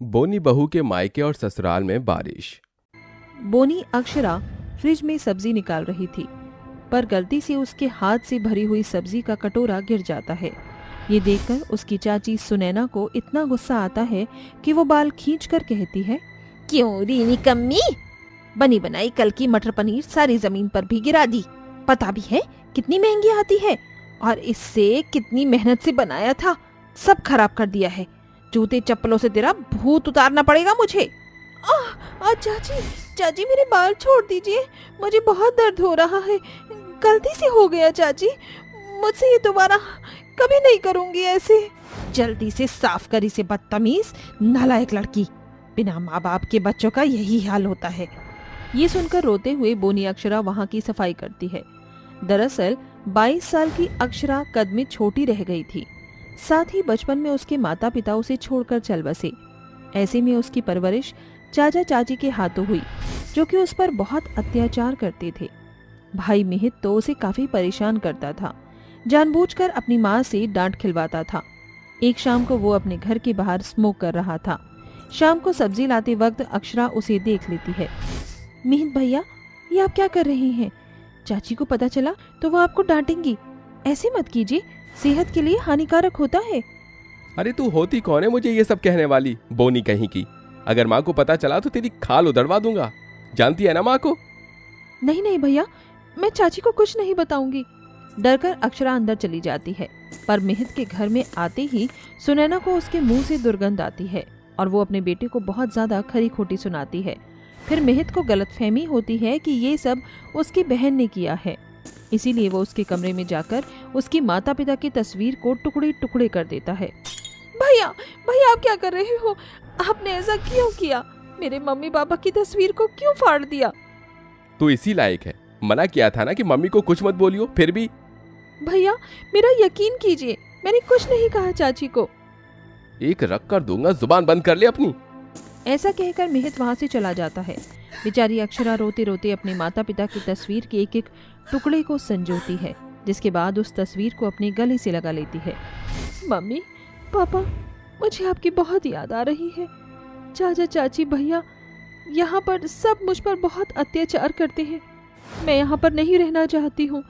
बोनी बहू के मायके और ससुराल में बारिश। बोनी अक्षरा फ्रिज में सब्जी निकाल रही थी, पर गलती से उसके हाथ से भरी हुई सब्जी का कटोरा गिर जाता है। ये देखकर उसकी चाची सुनैना को इतना गुस्सा आता है कि वो बाल खींचकर कहती है, क्यों री निकम्मी, बनी बनाई कल की मटर पनीर सारी जमीन पर भी गिरा दी। पता भी है कितनी महंगी आती है और इससे कितनी मेहनत से बनाया था, सब खराब कर दिया है। जूते चप्पलों से तेरा भूत उतारना पड़ेगा मुझे। चाची चाची मेरे बाल छोड़ दीजिए, मुझे बहुत दर्द हो रहा है। गलती से हो गया चाची, मुझसे ये दोबारा कभी नहीं करूंगी ऐसे। जल्दी से साफ कर इसे बदतमीज नालायक लड़की। बिना माँ बाप के बच्चों का यही हाल होता है। ये सुनकर रोते हुए बोनी अक्षरा वहाँ की सफाई करती है। दरअसल 22 साल की अक्षरा कद में छोटी रह गई थी, साथ ही बचपन में उसके माता पिता उसे छोड़कर चल बसे। ऐसे में उसकी परवरिश चाचा चाची के हाथों हुई, जो कि उस पर बहुत अत्याचार करते थे। भाई मिहित तो उसे काफी परेशान करता था, जानबूझकर अपनी माँ से डांट खिलवाता था। एक शाम को वो अपने घर के बाहर स्मोक कर रहा था। शाम को सब्जी लाते वक्त अक्षरा उसे देख लेती है। मिहित भैया, ये आप क्या कर रहे हैं? चाची को पता चला तो वो आपको डांटेंगी। ऐसे मत कीजिए, सेहत के लिए हानिकारक होता है। अरे तू होती कौन है मुझे ये सब कहने वाली, बोनी कहीं की। अगर माँ को पता चला तो तेरी खाल उधड़वा दूंगा, जानती है ना माँ को। नहीं नहीं भैया, मैं चाची को कुछ नहीं बताऊंगी। डरकर अक्षरा अंदर चली जाती है, पर मिहित के घर में आते ही सुनैना को उसके मुंह से दुर्गंध आती है और वो अपने बेटे को बहुत ज्यादा खरी खोटी सुनाती है। फिर मिहित को गलतफहमी होती है कि ये सब उसकी बहन ने किया है, इसीलिए वो उसके कमरे में जाकर उसकी माता पिता की तस्वीर को टुकड़े टुकड़े कर देता है। भैया भैया, आप क्या कर रहे हो? आपने ऐसा क्यों किया? मेरे मम्मी पापा की तस्वीर को क्यों फाड़ दिया? तू इसी लायक है, मना किया था ना कि मम्मी को कुछ मत बोलियो, फिर भी। भैया मेरा यकीन कीजिए, मैंने कुछ नहीं कहा चाची को। एक रख कर दूंगा, जुबान बंद कर ले अपनी। ऐसा कहकर मिहित वहाँ से चला जाता है। बेचारी अक्षरा रोते रोते अपने माता पिता की तस्वीर के एक एक टुकड़े को संजोती है, जिसके बाद उस तस्वीर को अपने गले से लगा लेती है। मम्मी पापा, मुझे आपकी बहुत याद आ रही है। चाचा चाची भैया यहाँ पर सब मुझ पर बहुत अत्याचार करते हैं। मैं यहाँ पर नहीं रहना चाहती हूँ,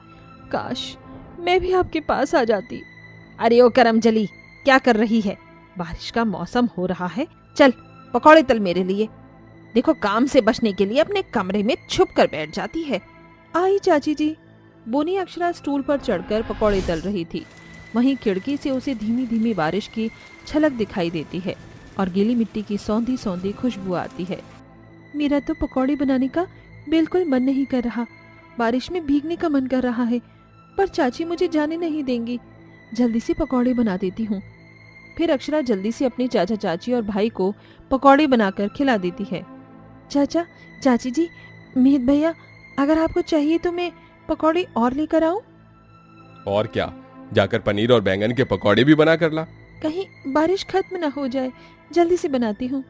काश मैं भी आपके पास आ जाती। अरे ओ करमजली, क्या कर रही है? बारिश का मौसम हो रहा है, चल पकौड़े तल मेरे लिए। देखो, काम से बचने के लिए अपने कमरे में छुप कर बैठ जाती है। आई चाची जी। बोनी अक्षरा स्टूल पर चढ़कर पकौड़े तल रही थी। वहीं खिड़की से उसे धीमी धीमी बारिश की छलक दिखाई देती है और गीली मिट्टी की सौंधी सौंधी खुशबू आती है। मेरा तो पकौड़े बनाने का बिल्कुल मन नहीं कर रहा, बारिश में भीगने का मन कर रहा है, पर चाची मुझे जाने नहीं देंगी। जल्दी से पकौड़े बना देती हूँ। फिर अक्षरा जल्दी से अपने चाचा चाची और भाई को पकौड़े बनाकर खिला देती है। चाचा चाची जी, मिहित भैया, अगर आपको चाहिए तो मैं पकौड़े और लेकर आऊं? और क्या, जाकर पनीर और बैंगन के पकौड़े भी बना कर ला। कहीं बारिश खत्म न हो जाए, जल्दी से बनाती हूँ।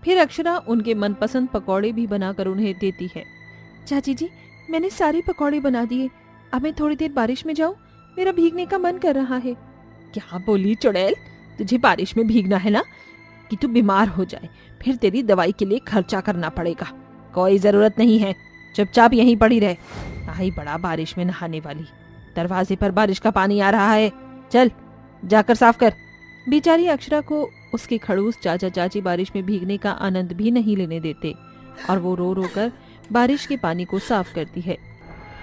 फिर अक्षरा उनके मनपसंद पकौड़े भी बनाकर उन्हें देती है। चाची जी, मैंने सारे पकौड़े बना दिए, अब मैं थोड़ी देर बारिश में जाऊं, मेरा भीगने का मन कर रहा है। क्या बोली चुड़ैल, तुझे बारिश में भीगना है ना? कि तू बीमार हो जाए, फिर तेरी दवाई के लिए खर्चा करना पड़ेगा। कोई जरूरत नहीं है, चुपचाप यहीं पड़ी रहे। आई बड़ा बारिश में नहाने वाली, दरवाजे पर बारिश का पानी आ रहा है, चल जाकर साफ कर। बेचारी अक्षरा को उसके खड़ूस चाचा चाची बारिश में भीगने का आनंद भी नहीं लेने देते और वो रो रो कर बारिश के पानी को साफ करती है।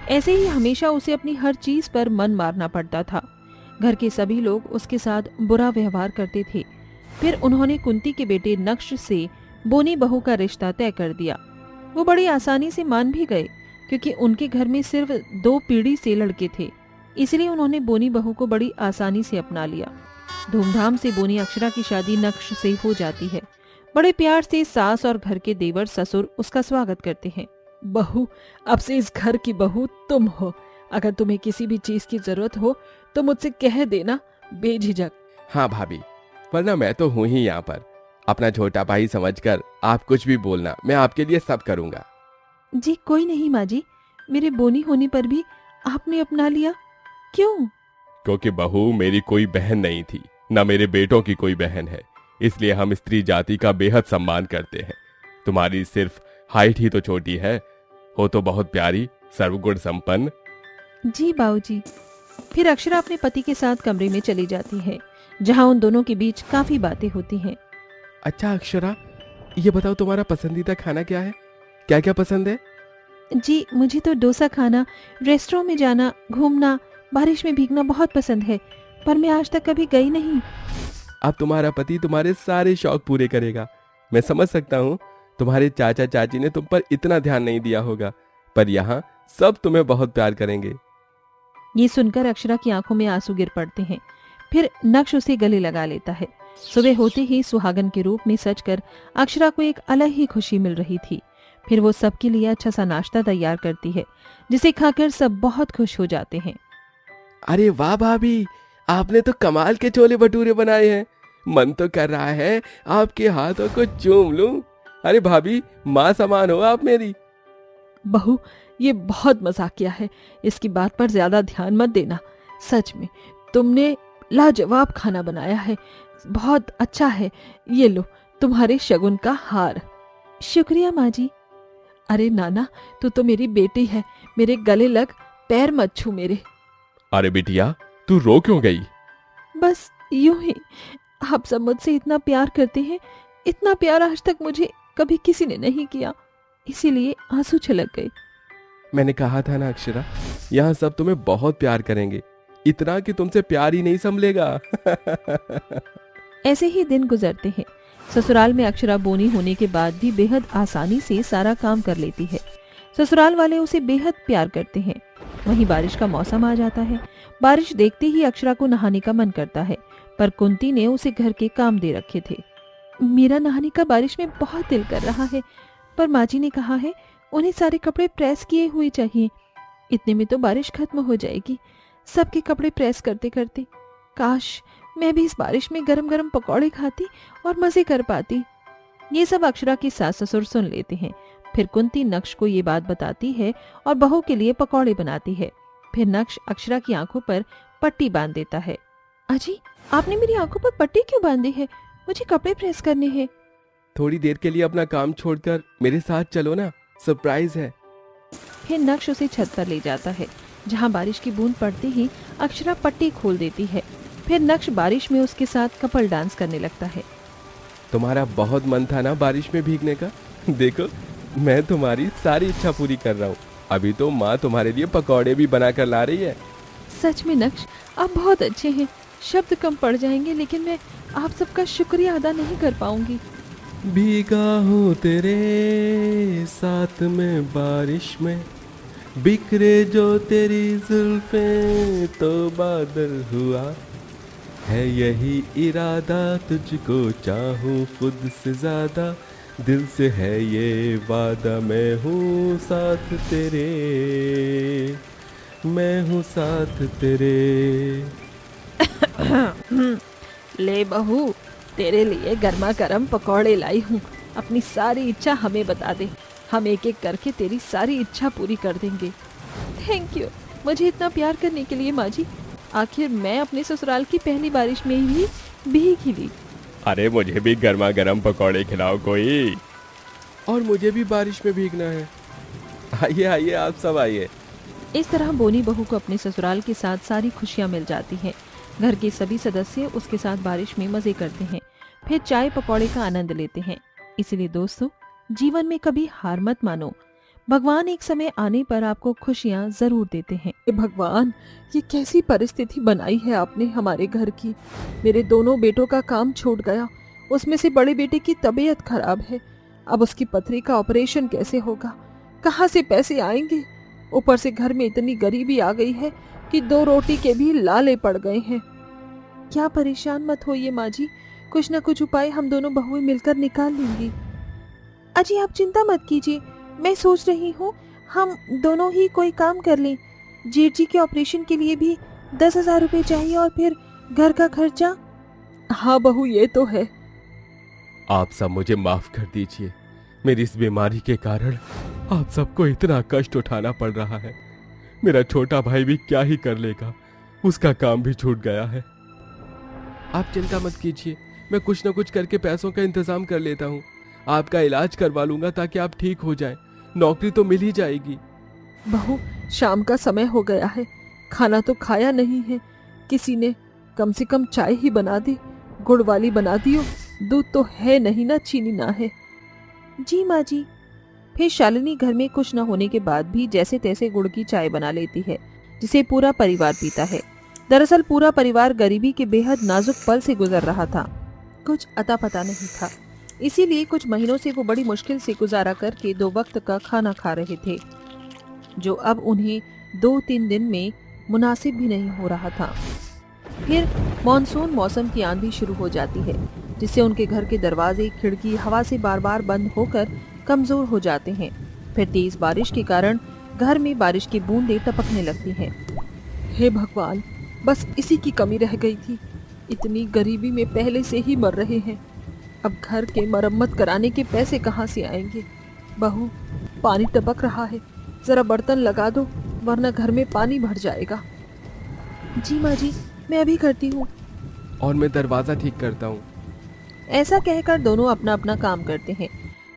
ऐसे ही हमेशा उसे अपनी हर चीज पर मन मारना पड़ता था। घर के सभी लोग उसके साथ बुरा व्यवहार करते थे। फिर उन्होंने कुंती के बेटे नक्श से बोनी बहू का रिश्ता तय कर दिया। वो बड़ी आसानी से मान भी गए, क्योंकि उनके घर में सिर्फ 2 पीढ़ी से लड़के थे, इसलिए उन्होंने बोनी बहू को बड़ी आसानी से अपना लिया। धूमधाम से बोनी अक्षरा की शादी नक्श से हो जाती है। बड़े प्यार से सास और घर के देवर ससुर उसका स्वागत करते हैं। बहू, अब से इस घर की बहू तुम हो। अगर तुम्हें किसी भी चीज की जरूरत हो तो मुझसे कह देना, बेझिझक। हाँ भाभी, वरना मैं तो हूँ ही यहाँ पर। अपना छोटा भाई समझकर आप कुछ भी बोलना, मैं आपके लिए सब करूँगा। जी कोई नहीं माँ जी, मेरे बोनी होने पर भी आपने अपना लिया, क्यों? क्योंकि बहू मेरी कोई बहन नहीं थी, न मेरे बेटों की कोई बहन है। इसलिए हम स्त्री जाति का बेहद सम्मान करते हैं। तुम्हारी सिर्फ हाइट ही तो छोटी है, हो तो बहुत प्यारी, सर्वगुण संपन्न। जी बाबूजी। फिर अक्षरा अपने पति के साथ कमरे में चली जाती है, जहां उन दोनों के बीच काफी बातें होती हैं। अच्छा अक्षरा, ये बताओ तुम्हारा पसंदीदा खाना क्या है? क्या क्या पसंद है? जी मुझे तो डोसा खाना, रेस्टोरेंट में जाना, घूमना, बारिश में भीगना बहुत पसंद है, पर मैं आज तक कभी गई नहीं। अब तुम्हारा पति तुम्हारे सारे शौक पूरे करेगा। मैं समझ सकता हूँ तुम्हारे चाचा चाची ने तुम पर इतना ध्यान नहीं दिया होगा, पर यहाँ सब तुम्हें बहुत प्यार करेंगे। ये सुनकर अक्षरा की आंखों में आंसू गिर पड़ते हैं। फिर नक्श उसे गले लगा लेता है। सुबह होते ही सुहागन के रूप में सजकर अक्षरा को एक अलग ही खुशी मिल रही थी। फिर वो सबके लिए अच्छा सा नाश्ता तैयार करती है, जिसे खाकर सब बहुत खुश हो जाते हैं। अरे वाह भाभी, आपने तो कमाल के छोले भटूरे बनाए हैं। मन तो कर रहा है आपके हाथों को चूम लूं। अरे भाभी, माँ समान हो आप मेरी। बहू, ये बहुत मजाकिया है, इसकी बात पर ज्यादा ध्यान मत देना। सच में तुमने लाजवाब खाना बनाया है, बहुत अच्छा है। ये लो तुम्हारे शगुन का हार। शुक्रिया माँ जी। अरे नाना, तू तो मेरी बेटी है, मेरे गले लग, पैर मत छू मेरे। अरे बिटिया, तू रो क्यों गई? बस यूं ही। आप सब मुझसे इतना प्यार करते हैं, इतना प्यार आज तक मुझे कभी किसी ने नहीं किया, इसीलिए आंसू छलक गए। मैंने कहा था ना अक्षरा, यहाँ सब तुम्हें बहुत प्यार करेंगे, इतना कि तुमसे प्यार ही नहीं संभलेगा। ऐसे ही दिन गुजरते हैं। ससुराल में अक्षरा बोनी होने के बाद भी बेहद आसानी से सारा काम कर लेती है। ससुराल वाले उसे बेहद प्यार करते हैं। वहीं बारिश का मौसम आ जाता है। बारिश देखते ही अक्षरा को नहाने का मन करता है, पर कुंती ने उसे घर के काम दे रखे थे। मेरा नहाने का बारिश में बहुत दिल कर रहा है, पर माँ जी ने कहा है उन्हें सारे कपड़े प्रेस किए हुए चाहिए। इतने में तो बारिश खत्म हो जाएगी। सबके कपड़े प्रेस करते करते काश मैं भी इस बारिश में गरम गरम पकौड़े खाती और मजे कर पाती। ये सब अक्षरा की सास ससुर सुन लेते हैं। फिर कुंती नक्श को ये बात बताती है और बहू के लिए पकौड़े बनाती है। फिर नक्श अक्षरा की आंखों पर पट्टी बांध देता है। अजी, आपने मेरी आंखों पर पट्टी क्यों बांधी है? मुझे कपड़े प्रेस करने हैं। थोड़ी देर के लिए अपना काम छोड़कर मेरे साथ चलो ना, सरप्राइज है। फिर नक्श उसे छत पर ले जाता है, जहाँ बारिश की बूंद पड़ते ही अक्षरा पट्टी खोल देती है। फिर नक्श बारिश में उसके साथ कपल डांस करने लगता है। तुम्हारा बहुत मन था ना बारिश में भीगने का, देखो मैं तुम्हारी सारी इच्छा पूरी कर रहा हूँ। अभी तो माँ तुम्हारे लिए पकौड़े भी बना कर ला रही है। सच में नक्श, आप बहुत अच्छे हैं। शब्द कम पड़ जाएंगे, लेकिन मैं आप सबका शुक्रिया अदा नहीं कर पाऊंगी। भीगा हूँ तेरे साथ में बारिश में, बिखरे जो तेरी जुल्फें तो बादल हुआ, है यही इरादा तुझको चाहूँ खुद से ज्यादा, दिल से है ये वादा, मैं हूँ साथ तेरे, मैं हूँ साथ तेरे। ले बहू, तेरे लिए गर्मा गर्म पकौड़े लाई हूँ। अपनी सारी इच्छा हमें बता दे, हम एक एक करके तेरी सारी इच्छा पूरी कर देंगे। थैंक यू मुझे इतना प्यार करने के लिए माँ जी। आखिर मैं अपने ससुराल की पहली बारिश में ही भीग ही ली। अरे मुझे भी गर्मा गर्म पकौड़े खिलाओ कोई, और मुझे भी बारिश में भीगना है। आइए आइए, आप सब आइए। इस तरह बोनी बहू को अपने ससुराल के साथ सारी खुशियां मिल जाती हैं। घर के सभी सदस्य उसके साथ बारिश में मजे करते हैं, फिर चाय पकौड़े का आनंद लेते हैं। इसलिए दोस्तों, जीवन में कभी हार मत मानो। भगवान एक समय आने पर आपको खुशियां जरूर देते हैं। भगवान, ये कैसी परिस्थिति बनाई है आपने हमारे घर की। मेरे दोनों बेटों का काम छूट गया, उसमें से बड़े बेटे की तबीयत खराब है। अब उसकी पथरी का ऑपरेशन कैसे होगा? कहाँ से पैसे आएंगे? ऊपर से घर में इतनी गरीबी आ गई है कि 2 रोटी के भी लाले पड़ गए हैं। क्या परेशान मत होइए माँ जी, कुछ न कुछ उपाय हम दोनों बहुएं मिलकर निकाल लेंगी। अजी आप चिंता मत कीजिए, मैं सोच रही हूँ हम दोनों ही कोई काम कर लें। जेठ जी के ऑपरेशन के लिए भी 10,000 रुपए चाहिए, और फिर घर का खर्चा। हाँ बहू, ये तो है। आप सब मुझे माफ कर दीजिए, मेरी इस बीमारी के कारण आप सबको इतना कष्ट उठाना पड़ रहा है। मेरा छोटा भाई भी क्या ही कर लेगा, उसका काम भी छूट गया है। आप चिंता मत कीजिए, मैं कुछ न कुछ करके पैसों का इंतजाम कर लेता हूँ। आपका इलाज करवा लूंगा ताकि आप ठीक हो जाएं। नौकरी तो मिल ही जाएगी। बहू, शाम का समय हो गया है, खाना तो खाया नहीं है किसी ने। कम से कम चाय ही बना दे, गुड़ वाली बना दियो। दूध तो है नहीं ना, चीनी ना है। जी माँ जी। फिर शालिनी घर में कुछ न होने के बाद भी जैसे तैसे गुड़ की चाय बना लेती है, जिसे पूरा परिवार पीता है। दरअसल पूरा परिवार गरीबी के बेहद नाजुक पल से गुजर रहा था। कुछ अता पता नहीं था, इसीलिए कुछ महीनों से वो बड़ी मुश्किल से गुजारा करके 2 वक्त का खाना खा रहे थे, जो अब उन्हें 2-3 दिन में मुनासिब भी नहीं हो रहा था। फिर मॉनसून मौसम की आंधी शुरू हो जाती है, जिससे उनके घर के दरवाजे खिड़की हवा से बार बार बंद होकर कमजोर हो जाते हैं। फिर तेज बारिश के कारण घर में बारिश की बूंदें टपकने लगती हैं। हे भगवान, बस इसी की कमी रह गई थी। इतनी गरीबी में पहले से ही मर रहे हैं, अब घर के मरम्मत कराने के पैसे कहाँ से आएंगे। बहू, पानी टपक रहा है, जरा बर्तन लगा दो, वरना घर में पानी भर जाएगा। जी माँ जी, मैं अभी करती हूँ। और मैं दरवाजा ठीक करता हूँ। ऐसा कहकर दोनों अपना अपना काम करते हैं।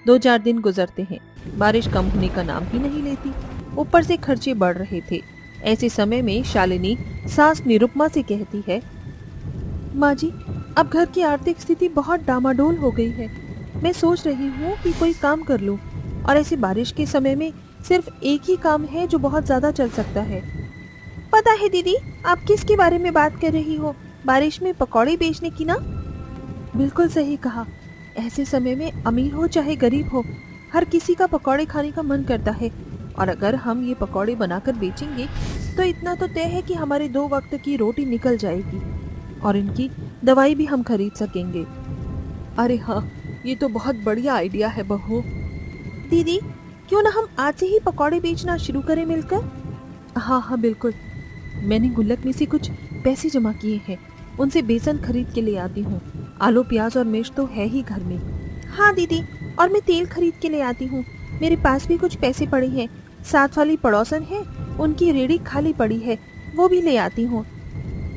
2-4 दिन गुजरते हैं, बारिश कम होने का नाम ही नहीं लेती। ऊपर से खर्चे बढ़ रहे थे। ऐसे समय में शालिनी सास निरुपमा से कहती है, माँ जी, अब घर की आर्थिक स्थिति बहुत डामाडोल हो गई है। मैं सोच रही हूँ कि कोई काम कर लूँ, और ऐसे बारिश के समय में सिर्फ एक ही काम है जो बहुत ज्यादा चल सकता है। पता है दीदी, आप किसके बारे में बात कर रही हो? बारिश में पकौड़े बेचने की ना? बिल्कुल सही कहा। ऐसे समय में अमीर हो चाहे गरीब हो, हर किसी का पकौड़े खाने का मन करता है। और अगर हम ये पकौड़े बनाकर बेचेंगे तो इतना तो तय है कि हमारे 2 वक्त की रोटी निकल जाएगी, और इनकी दवाई भी हम खरीद सकेंगे। अरे हाँ, ये तो बहुत बढ़िया आइडिया है बहू। दीदी, क्यों ना हम आज से ही पकौड़े बेचना शुरू करें मिलकर? हाँ हाँ बिल्कुल। मैंने गुल्लक में से कुछ पैसे जमा किए हैं, उनसे बेसन खरीद के ले आती हूँ। आलू प्याज और मिर्च तो है ही घर में। हाँ दीदी, और मैं तेल खरीद के ले आती हूँ। मेरे पास भी कुछ पैसे पड़े हैं। साथ वाली पड़ोसन है, उनकी रेहड़ी खाली पड़ी है, वो भी ले आती हूँ।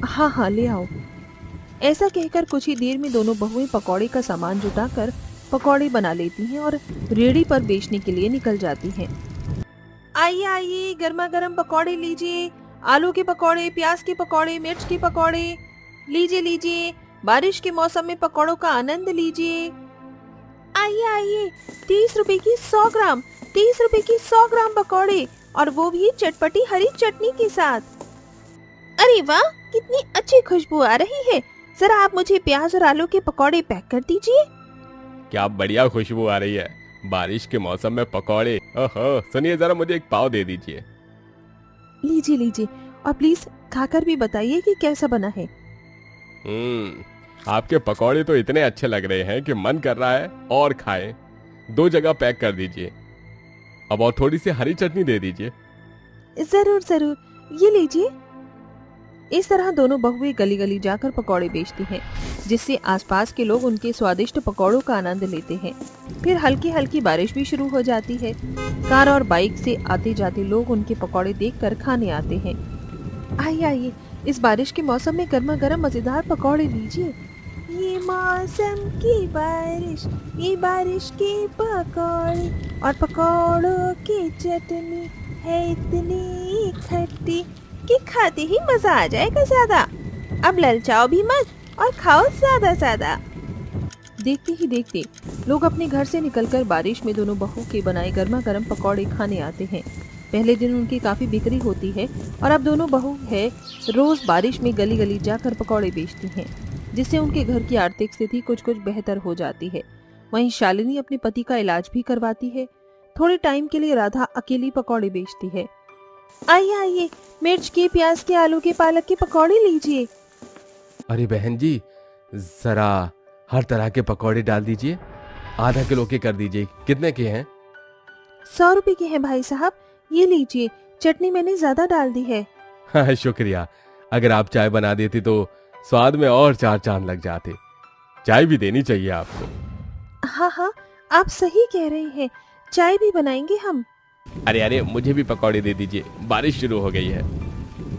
हाँ हाँ, ले आओ। ऐसा कहकर कुछ ही देर में दोनों बहुएं पकौड़े का सामान जुटाकर पकौड़े बना लेती हैं और रेहड़ी पर बेचने के लिए निकल जाती हैं। आइए आइए, गर्मा गर्म पकौड़े लीजिए। आलू के पकौड़े, प्याज के पकौड़े, मिर्च के पकौड़े, लीजिए लीजिए। बारिश के मौसम में पकौड़ों का आनंद लीजिए। आइए आइए, 30 रुपए की 100 ग्राम, 30 रुपए की 100 ग्राम पकौड़े, और वो भी चटपटी हरी चटनी के साथ। अरे वाह, कितनी अच्छी खुशबू आ रही है। जरा आप मुझे प्याज और आलू के पकौड़े पैक कर दीजिए। क्या बढ़िया खुशबू आ रही है। बारिश के मौसम में पकौड़े। ओहो, सुनिए, जरा मुझे एक पाव दे दीजिए। लीजिए लीजिए, और प्लीज खाकर भी बताइए कि कैसा बना है। आपके पकौड़े तो इतने अच्छे लग रहे हैं कि मन कर रहा है और खाएं। 2 जगह पैक कर दीजिए। अब और थोड़ी सी हरी चटनी दे दीजिए। जरूर जरूर, ये लीजिए। इस तरह दोनों बहुएं गली गली जाकर पकौड़े बेचती हैं, जिससे आसपास के लोग उनके स्वादिष्ट पकौड़ों का आनंद लेते हैं। फिर हल्की हल्की बारिश भी शुरू हो जाती है। कार और बाइक से आते जाते लोग उनके पकौड़े देखकर खाने आते हैं। आइए आइए, इस बारिश के मौसम में गर्मा गर्म मजेदार पकौड़े लीजिए। ये मौसम की बारिश, ये बारिश के पकौड़े, और पकौड़ों की चटनी है इतनी खट्टी कि खाते ही मजा आ जाएगा ज्यादा। अब ललचाओ भी मत और खाओ ज्यादा ज्यादा। देखते ही देखते लोग अपने घर से निकलकर बारिश में दोनों बहू के बनाए गर्मा गर्म पकौड़े खाने आते हैं। पहले दिन उनकी काफी बिक्री होती है, और अब दोनों बहू है रोज बारिश में गली गली जाकर पकौड़े बेचती हैं, जिससे उनके घर की आर्थिक स्थिति कुछ कुछ बेहतर हो जाती है। वहीं शालिनी अपने पति का इलाज भी करवाती है। थोड़े टाइम के लिए राधा अकेली पकौड़े बेचती है। आइए आइए, मिर्च के, प्याज के, आलू के, पालक के पकौड़े लीजिए। अरे बहन जी, जरा हर तरह के पकौड़े डाल दीजिए। आधा किलो के कर दीजिए। कितने के हैं? 100 रुपए के हैं भाई साहब, ये लीजिए। चटनी मैंने ज्यादा डाल दी है। हाँ, शुक्रिया। अगर आप चाय बना देती तो स्वाद में और 4 चांद लग जाते। चाय भी देनी चाहिए आपको। हाँ हाँ, आप सही कह रहे हैं, चाय भी बनाएंगे हम। अरे अरे, मुझे भी पकौड़े दे दीजिए, बारिश शुरू हो गई है।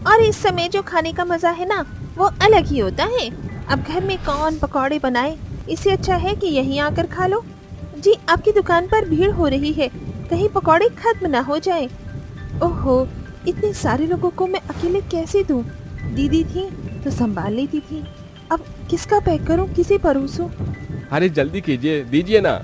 और इस समय जो खाने का मजा है ना, वो अलग ही होता है। अब घर में कौन पकौड़े बनाए, इससे अच्छा है कि यहीं आकर खा लो। जी आपकी दुकान पर भीड़ हो रही है, कहीं पकौड़े खत्म ना हो जाए। ओहो, इतने सारे लोगों को मैं अकेले कैसे दूं? दीदी थी तो संभाल लेती थी, अब किसका पैक करूं, किसे परोसूं? अरे जल्दी कीजिए, दीजिए ना।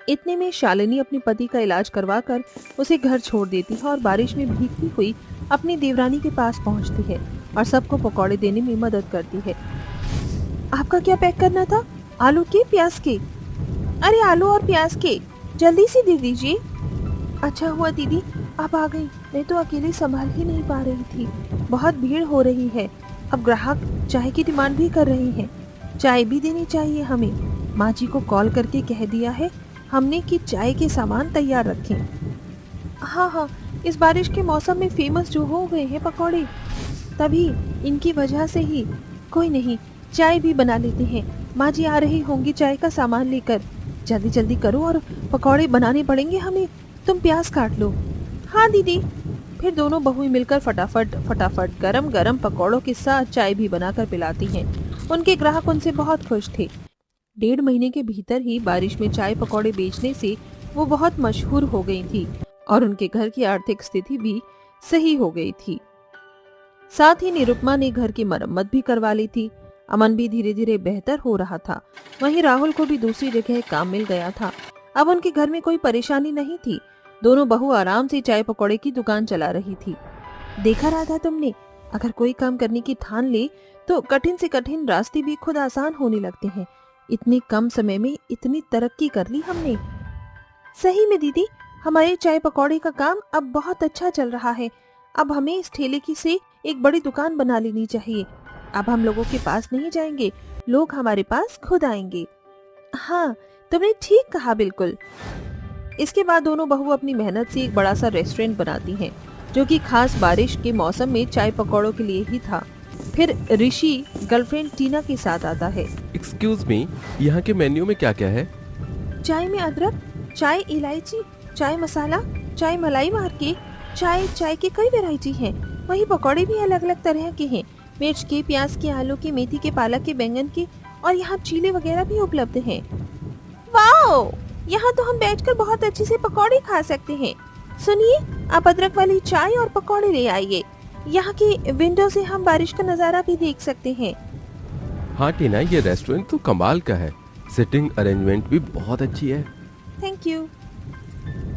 इतने में शालिनी अपने पति का इलाज करवाकर उसे घर छोड़ देती है और बारिश में भीगती हुई अपनी देवरानी के पास पहुंचती है और सबको पकौड़े देने में मदद करती है। आपका क्या पैक करना था? आलू के, प्याज के? अरे आलू और प्याज के, जल्दी से दे दीजिए। अच्छा हुआ दीदी आप आ गई, मैं तो अकेले संभाल ही नहीं पा रही थी, बहुत भीड़ हो रही है। अब ग्राहक चाय की डिमांड भी कर रहे हैं, चाय भी देनी चाहिए हमें। माँ जी को कॉल करके कह दिया है हमने कि चाय के सामान तैयार रखें। हाँ हाँ, इस बारिश के मौसम में फेमस जो हो गए हैं पकौड़े, तभी इनकी वजह से ही। कोई नहीं, चाय भी बना लेते हैं, माँ जी आ रही होंगी चाय का सामान लेकर। जल्दी जल्दी करो और पकौड़े बनाने पड़ेंगे हमें, तुम प्याज काट लो। हाँ दीदी। फिर दोनों बहुएं मिलकर फटाफट फटाफट गरम गरम पकौड़ों के साथ चाय भी बनाकर पिलाती हैं। उनके ग्राहक उनसे बहुत खुश थे। 1.5 महीने के भीतर ही बारिश में चाय पकौड़े बेचने से वो बहुत मशहूर हो गई थी और उनके घर की आर्थिक स्थिति भी सही हो गई थी। साथ ही निरुपमा ने घर की मरम्मत भी करवा ली थी। अमन भी धीरे धीरे बेहतर हो रहा था। वहीं राहुल को भी दूसरी जगह काम मिल गया था। अब उनके घर में कोई परेशानी नहीं थी। दोनों बहू आराम से चाय पकौड़े की दुकान चला रही थी। देखा राधा तुमने, अगर कोई काम करने की ठान ले तो कठिन से कठिन रास्ते भी खुद आसान होने लगते हैं। इतने कम समय में इतनी तरक्की कर ली हमने। सही में दीदी, हमारे चाय पकौड़े का काम अब बहुत अच्छा चल रहा है। अब हमें इस ठेले की से एक बड़ी दुकान बना लेनी चाहिए। अब हम लोगों के पास नहीं जाएंगे, लोग हमारे पास खुद आएंगे। हाँ, तुमने ठीक कहा बिल्कुल। इसके बाद दोनों बहू अपनी मेहनत से एक बड़ा सा रेस्टोरेंट बनाती हैं, जो कि खास बारिश के मौसम में चाय पकौड़ों के लिए ही था। फिर ऋषि गर्लफ्रेंड टीना के साथ आता है। एक्सक्यूज मी, यहाँ के मेन्यू में क्या क्या है? चाय में अदरक, चाय इलायची, चाय मसाला, चाय मलाई मार के, चाय के कई वैरायटी हैं। वही पकौड़े भी अलग अलग तरह के हैं, मिर्च के, प्याज के, आलू के, मेथी के, पालक के, बैंगन के, और यहाँ चीले वगैरह भी उपलब्ध हैं। वाओ, यहाँ तो हम बैठकर बहुत अच्छे से पकौड़े खा सकते हैं। सुनिए, आप अदरक वाली चाय और पकौड़े ले आइए। यहाँ की विंडो से हम बारिश का नजारा भी देख सकते हैं। हाँ टीना, ये रेस्टोरेंट तो कमाल का है, सिटिंग अरेंजमेंट भी बहुत अच्छी है। Thank you.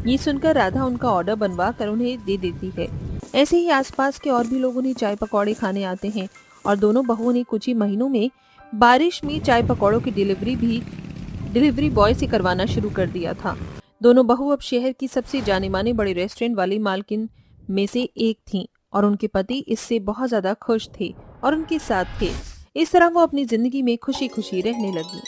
ये सुनकर राधा उनका ऑर्डर बनवा कर उन्हें दे देती है। ऐसे ही आसपास के और भी लोगों ने चाय पकौड़े खाने आते हैं और दोनों बहुओं ने कुछ ही महीनों में बारिश में चाय पकौड़ों की डिलीवरी बॉय से करवाना शुरू कर दिया था। दोनों बहू अब शहर की सबसे जाने माने बड़े रेस्टोरेंट वाली मालकिन में से एक थीं और उनके पति इससे बहुत ज्यादा खुश थे और उनके साथ थे। इस तरह वो अपनी जिंदगी में खुशी खुशी रहने लगी।